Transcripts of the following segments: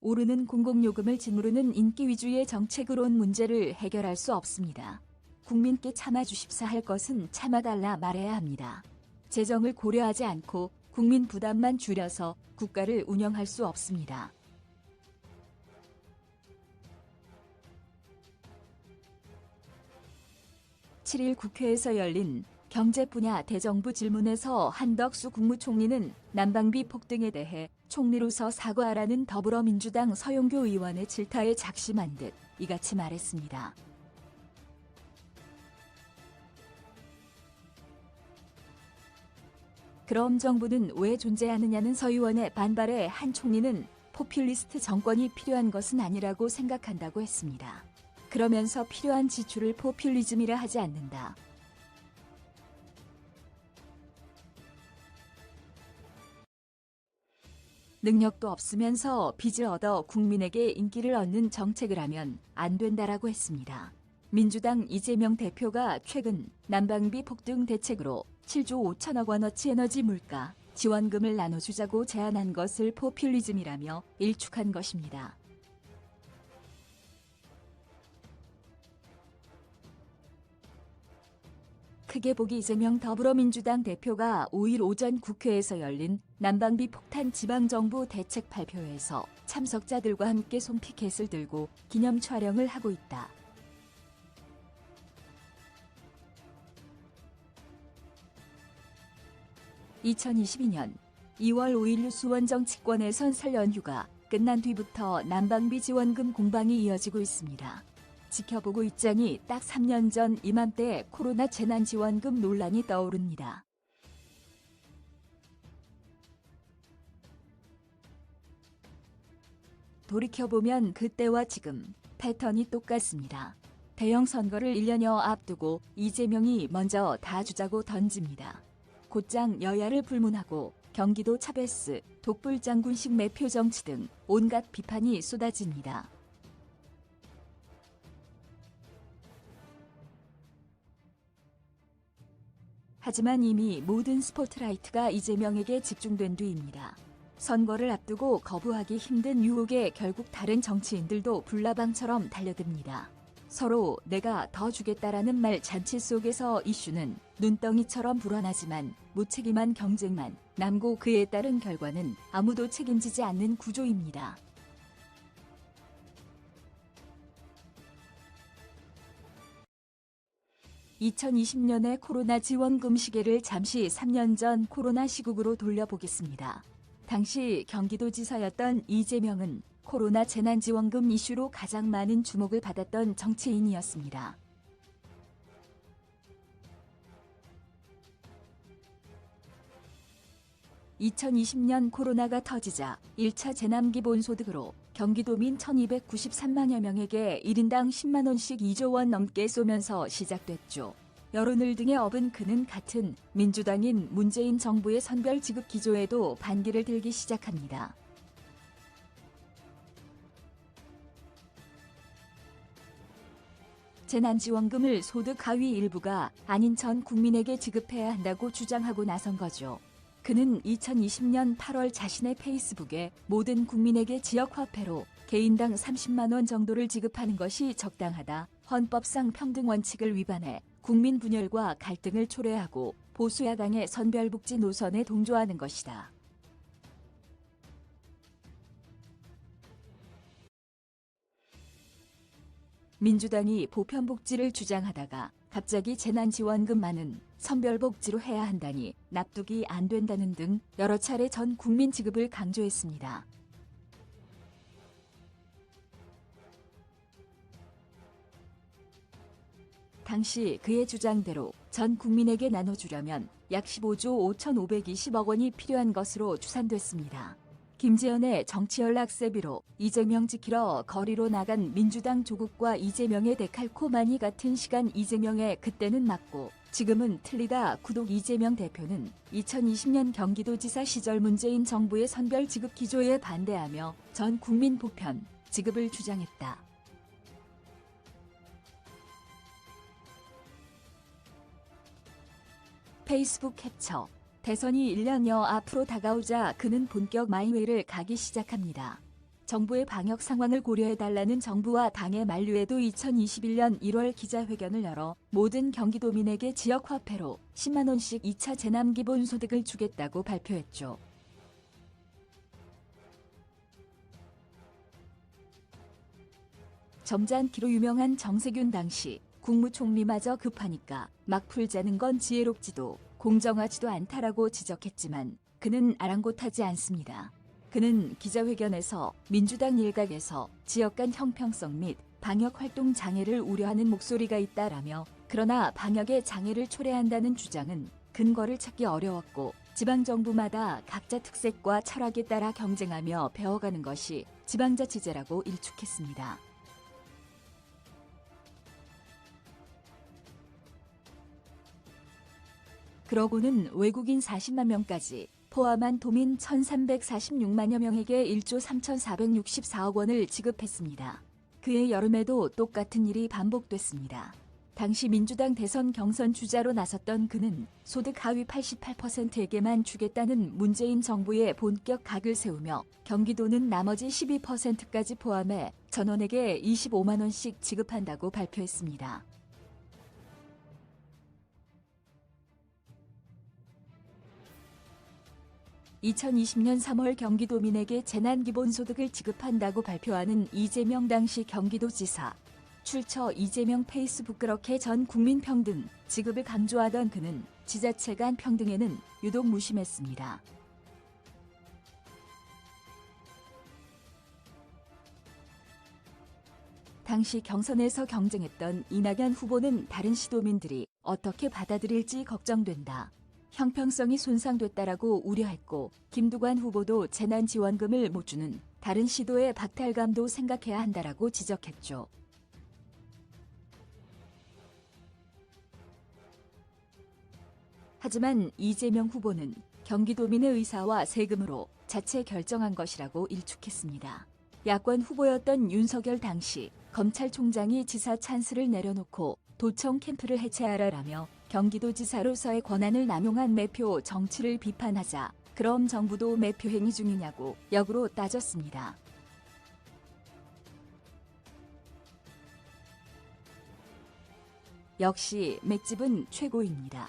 오르는 공공요금을 짓누르는 인기 위주의 정책으론 문제를 해결할 수 없습니다. 국민께 참아주십사 할 것은 참아달라 말해야 합니다. 재정을 고려하지 않고 국민 부담만 줄여서 국가를 운영할 수 없습니다. (7일) 국회에서 열린 경제 분야 대정부 질문에서 한덕수 국무총리는 난방비 폭등에 대해 총리로서 사과하라는 더불어민주당 서용교 의원의 질타에 작심한 듯 이같이 말했습니다. 그럼 정부는 왜 존재하느냐는 서 의원의 반발에 한 총리는 포퓰리스트 정권이 필요한 것은 아니라고 생각한다고 했습니다. 그러면서 필요한 지출을 포퓰리즘이라 하지 않는다. 능력도 없으면서 빚을 얻어 국민에게 인기를 얻는 정책을 하면 안 된다라고 했습니다. 민주당 이재명 대표가 최근 난방비 폭등 대책으로 7조 5천억 원어치 에너지 물가 지원금을 나눠주자고 제안한 것을 포퓰리즘이라며 일축한 것입니다. 크게 보기 이재명 더불어민주당 대표가 5일 오전 국회에서 열린 난방비 폭탄 지방정부 대책 발표회에서 참석자들과 함께 손피켓을 들고 기념 촬영을 하고 있다. (2022년 2월 5일) 뉴스원 정치권에선 설 연휴가 끝난 뒤부터 난방비 지원금 공방이 이어지고 있습니다. 지켜보고 입장이 딱 3년 전 이맘때 코로나 재난지원금 논란이 떠오릅니다. 돌이켜보면 그때와 지금 패턴이 똑같습니다. 대형 선거를 1년여 앞두고 이재명이 먼저 다 주자고 던집니다. 곧장 여야를 불문하고 경기도 차베스, 독불장군식 매표 정치 등 온갖 비판이 쏟아집니다. 하지만 이미 모든 스포트라이트가 이재명에게 집중된 뒤입니다. 선거를 앞두고 거부하기 힘든 유혹에 결국 다른 정치인들도 불나방처럼 달려듭니다. 서로 내가 더 주겠다라는 말 잔치 속에서 이슈는 눈덩이처럼 불어나지만 무책임한 경쟁만 남고 그에 따른 결과는 아무도 책임지지 않는 구조입니다. (2020년의) 코로나 지원금 시계를 잠시 3년 전 코로나 시국으로 돌려보겠습니다. 당시 경기도지사였던 이재명은 코로나 재난지원금 이슈로 가장 많은 주목을 받았던 정치인이었습니다. (2020년) 코로나가 터지자 1차 재난기본소득으로 경기도민 1,293만여 명에게 1인당 10만 원씩 2조 원 넘게 쏘면서 시작됐죠. 여론을 등에 업은 그는 같은 민주당인 문재인 정부의 선별 지급 기조에도 반기를 들기 시작합니다. 재난지원금을 소득 하위 일부가 아닌 전 국민에게 지급해야 한다고 주장하고 나선 거죠. 그는 2020년 8월 자신의 페이스북에 모든 국민에게 지역화폐로 개인당 30만 원 정도를 지급하는 것이 적당하다. 헌법상 평등 원칙을 위반해 국민 분열과 갈등을 초래하고 보수야당의 선별복지 노선에 동조하는 것이다. 민주당이 보편복지를 주장하다가 갑자기 재난지원금만은 선별복지로 해야 한다니 납득이 안 된다는 등 여러 차례 전 국민 지급을 강조했습니다. 당시 그의 주장대로 전 국민에게 나눠주려면 약 15조 5,520억 원이 필요한 것으로 추산됐습니다. 김재현의 정치연락세비로 이재명 지키러 거리로 나간 민주당 조국과 이재명의 데칼코마니 같은 시간 이재명의 그때는 맞고 지금은 틀리다. 구독 이재명 대표는 2020년 경기도지사 시절 문재인 정부의 선별 지급 기조에 반대하며 전 국민 보편 지급을 주장했다. 페이스북 캡처. 대선이 1년여 앞으로 다가오자 그는 본격 마이웨이를 가기 시작합니다. 정부의 방역 상황을 고려해달라는 정부와 당의 만류에도 2021년 1월 기자회견을 열어 모든 경기도민에게 지역화폐로 10만 원씩 2차 재난기본소득을 주겠다고 발표했죠. 점잖기로 유명한 정세균 당시 국무총리마저 급하니까 막 풀자는 건 지혜롭지도 공정하지도 않다라고 지적했지만 그는 아랑곳하지 않습니다. 그는 기자회견에서 민주당 일각에서 지역 간 형평성 및 방역활동 장애를 우려하는 목소리가 있다라며 그러나 방역의 장애를 초래한다는 주장은 근거를 찾기 어려웠고 지방정부마다 각자 특색과 철학에 따라 경쟁하며 배워가는 것이 지방자치제라고 일축했습니다. 그러고는 외국인 40만 명까지 포함한 도민 1,346만여 명에게 1조 3,464억 원을 지급했습니다. 그해 여름에도 똑같은 일이 반복됐습니다. 당시 민주당 대선 경선 주자로 나섰던 그는 소득 하위 88%에게만 주겠다는 문재인 정부의 본격 각을 세우며 경기도는 나머지 12%까지 포함해 전원에게 25만 원씩 지급한다고 발표했습니다. 2020년 3월 경기도민에게 재난기본소득을 지급한다고 발표하는 이재명 당시 경기도지사. 출처 이재명 페이스북 그렇게 전 국민 평등, 지급을 강조하던 그는 지자체 간 평등에는 유독 무심했습니다. 당시 경선에서 경쟁했던 이낙연 후보는 다른 시도민들이 어떻게 받아들일지 걱정된다. 형평성이 손상됐다라고 우려했고 김두관 후보도 재난지원금을 못 주는 다른 시도의 박탈감도 생각해야 한다라고 지적했죠. 하지만 이재명 후보는 경기도민의 의사와 세금으로 자체 결정한 것이라고 일축했습니다. 야권 후보였던 윤석열 당시 검찰총장이 지사 찬스를 내려놓고 도청 캠프를 해체하라라며 경기도지사로서의 권한을 남용한 매표 정치를 비판하자 그럼 정부도 매표 행위 중이냐고 역으로 따졌습니다. 역시 맷집은 최고입니다.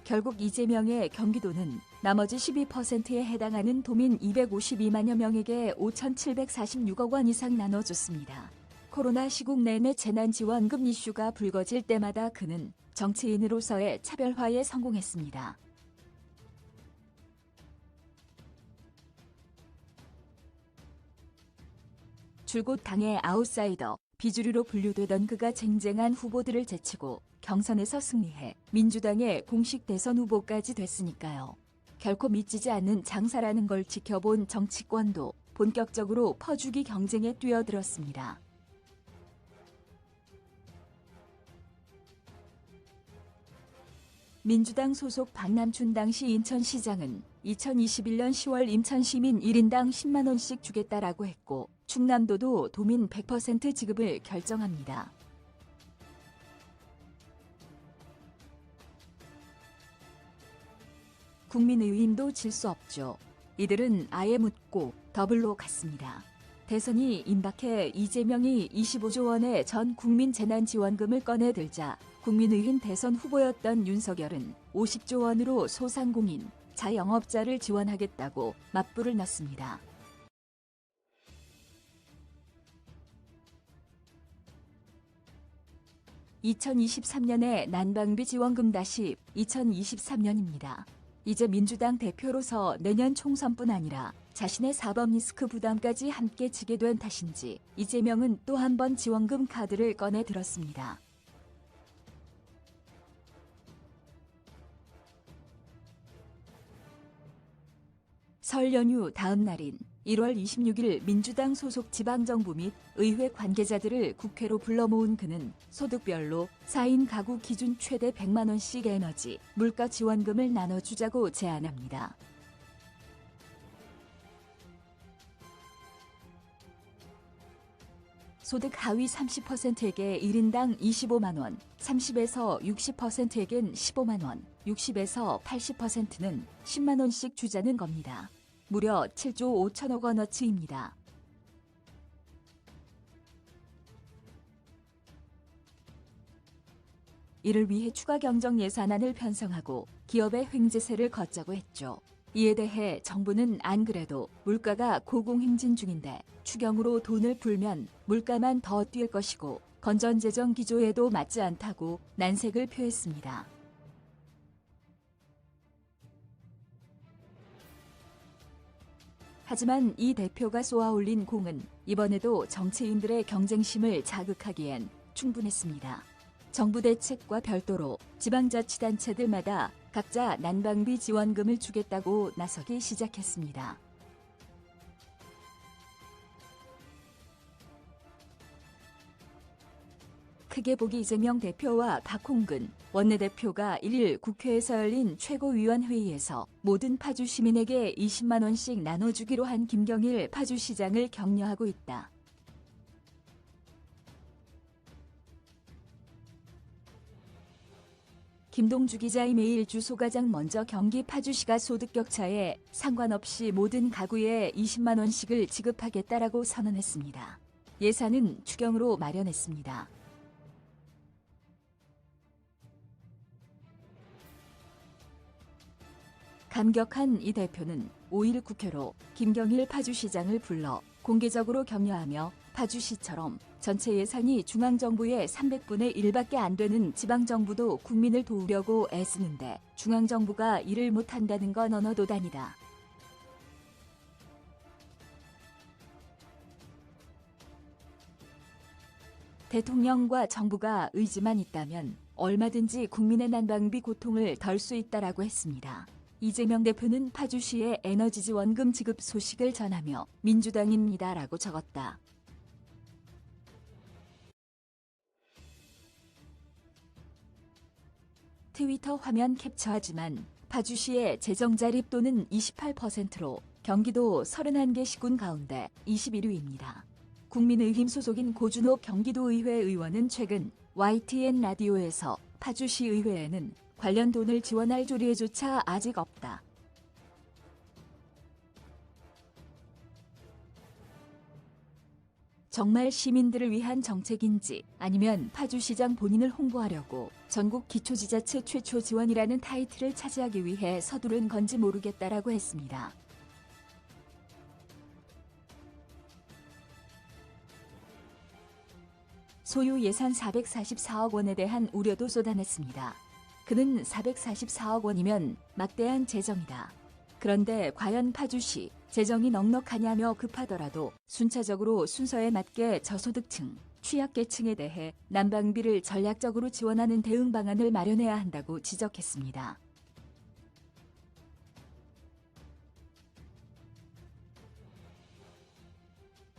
결국 이재명의 경기도는 나머지 12%에 해당하는 도민 252만여 명에게 5,746억 원 이상 나눠줬습니다. 코로나 시국 내내 재난지원금 이슈가 불거질 때마다 그는 정치인으로서의 차별화에 성공했습니다. 줄곧 당의 아웃사이더, 비주류로 분류되던 그가 쟁쟁한 후보들을 제치고 경선에서 승리해 민주당의 공식 대선 후보까지 됐으니까요. 결코 미치지 않는 장사라는 걸 지켜본 정치권도 본격적으로 퍼주기 경쟁에 뛰어들었습니다. 민주당 소속 박남춘 당시 인천시장은 2021년 10월 인천시민 1인당 10만 원씩 주겠다라고 했고 충남도도 도민 100% 지급을 결정합니다. 국민의힘도 질 수 없죠. 이들은 아예 묻고 더블로 갔습니다. 대선이 임박해 이재명이 25조 원의 전 국민 재난지원금을 꺼내들자 국민의힘 대선 후보였던 윤석열은 50조 원으로 소상공인, 자영업자를 지원하겠다고 맞불을 놨습니다. (2023년에) 난방비 지원금 다시 2023년입니다. 이제 민주당 대표로서 내년 총선뿐 아니라 자신의 사법 리스크 부담까지 함께 지게 된 탓인지 이재명은 또 한 번 지원금 카드를 꺼내 들었습니다. 설 연휴 다음 날인 1월 26일 민주당 소속 지방정부 및 의회 관계자들을 국회로 불러 모은 그는 소득별로 4인 가구 기준 최대 100만 원씩 에너지, 물가 지원금을 나눠주자고 제안합니다. 소득 하위 30%에게 1인당 25만 원, 30에서 60%에겐 15만 원, 60에서 80%는 10만 원씩 주자는 겁니다. 무려 7조 5천억 원어치입니다. 이를 위해 추가 경정 예산안을 편성하고 기업의 횡재세를 걷자고 했죠. 이에 대해 정부는 안 그래도 물가가 고공행진 중인데 추경으로 돈을 풀면 물가만 더 뛸 것이고 건전재정 기조에도 맞지 않다고 난색을 표했습니다. 하지만 이 대표가 쏘아올린 공은 이번에도 정치인들의 경쟁심을 자극하기엔 충분했습니다. 정부 대책과 별도로 지방자치단체들마다 각자 난방비 지원금을 주겠다고 나서기 시작했습니다. 크게 보기 이재명 대표와 박홍근 원내대표가 1일 국회에서 열린 최고위원회의에서 모든 파주 시민에게 20만 원씩 나눠주기로 한 김경일 파주시장을 격려하고 있다. 김동주 기자 이메일 주소 가장 먼저 경기 파주시가 소득격차에 상관없이 모든 가구에 20만 원씩을 지급하겠다라고 선언했습니다. 예산은 추경으로 마련했습니다. 감격한 이 대표는 5일 국회로 김경일 파주시장을 불러 공개적으로 격려하며 파주시처럼 전체 예산이 중앙정부의 300분의 1밖에 안 되는 지방정부도 국민을 도우려고 애쓰는데 중앙정부가 일을 못한다는 건 언어도단이다. 대통령과 정부가 의지만 있다면 얼마든지 국민의 난방비 고통을 덜 수 있다라고 했습니다. 이재명 대표는 파주시의 에너지 지원금 지급 소식을 전하며 민주당입니다라고 적었다. 트위터 화면 캡처하지만 파주시의 재정 자립도는 28%로 경기도 31개 시군 가운데 21위입니다. 국민의힘 소속인 고준호 경기도의회 의원은 최근 YTN 라디오에서 파주시 의회에는 관련 돈을 지원할 조례조차 아직 없다. 정말 시민들을 위한 정책인지 아니면 파주시장 본인을 홍보하려고 전국 기초지자체 최초 지원이라는 타이틀을 차지하기 위해 서두른 건지 모르겠다라고 했습니다. 소유 예산 444억 원에 대한 우려도 쏟아냈습니다. 그는 444억 원이면 막대한 재정이다. 그런데 과연 파주시 재정이 넉넉하냐며 급하더라도 순차적으로 순서에 맞게 저소득층, 취약계층에 대해 난방비를 전략적으로 지원하는 대응 방안을 마련해야 한다고 지적했습니다.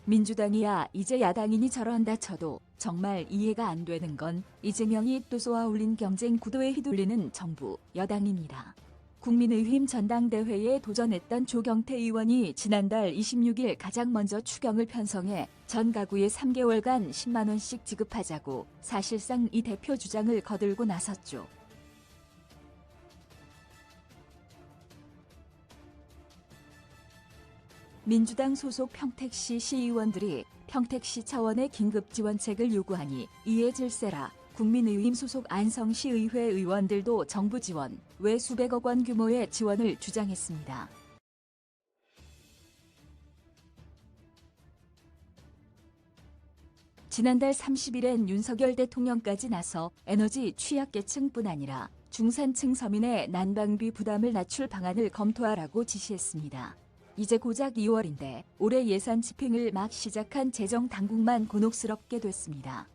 민주당이야 이제 야당이니 저런다 쳐도 정말 이해가 안 되는 건 이재명이 또 쏘아올린 경쟁 구도에 휘둘리는 정부, 여당입니다. 국민의힘 전당대회에 도전했던 조경태 의원이 지난달 26일 가장 먼저 추경을 편성해 전 가구에 3개월간 10만 원씩 지급하자고 사실상 이 대표 주장을 거들고 나섰죠. 민주당 소속 평택시 시의원들이 평택시 차원의 긴급 지원책을 요구하니 이에 질세라 국민의힘 소속 안성시의회 의원들도 정부 지원, 외 수백억 원 규모의 지원을 주장했습니다. 지난달 30일엔 윤석열 대통령까지 나서 에너지 취약계층뿐 아니라 중산층 서민의 난방비 부담을 낮출 방안을 검토하라고 지시했습니다. 이제 고작 2월인데 올해 예산 집행을 막 시작한 재정 당국만 곤혹스럽게 됐습니다.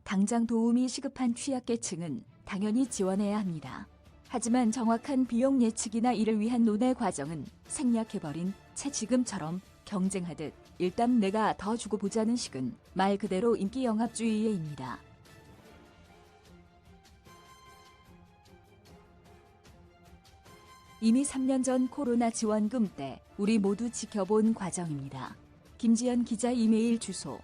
당장 도움이 시급한 취약계층은 당연히 지원해야 합니다. 하지만 정확한 비용 예측이나 이를 위한 논의 과정은 생략해버린 채 지금처럼 경쟁하듯 일단 내가 더 주고 보자는 식은 말 그대로 인기영합주의에입니다. 이미 3년 전 코로나 지원금 때 우리 모두 지켜본 과정입니다. 김지연 기자 이메일 주소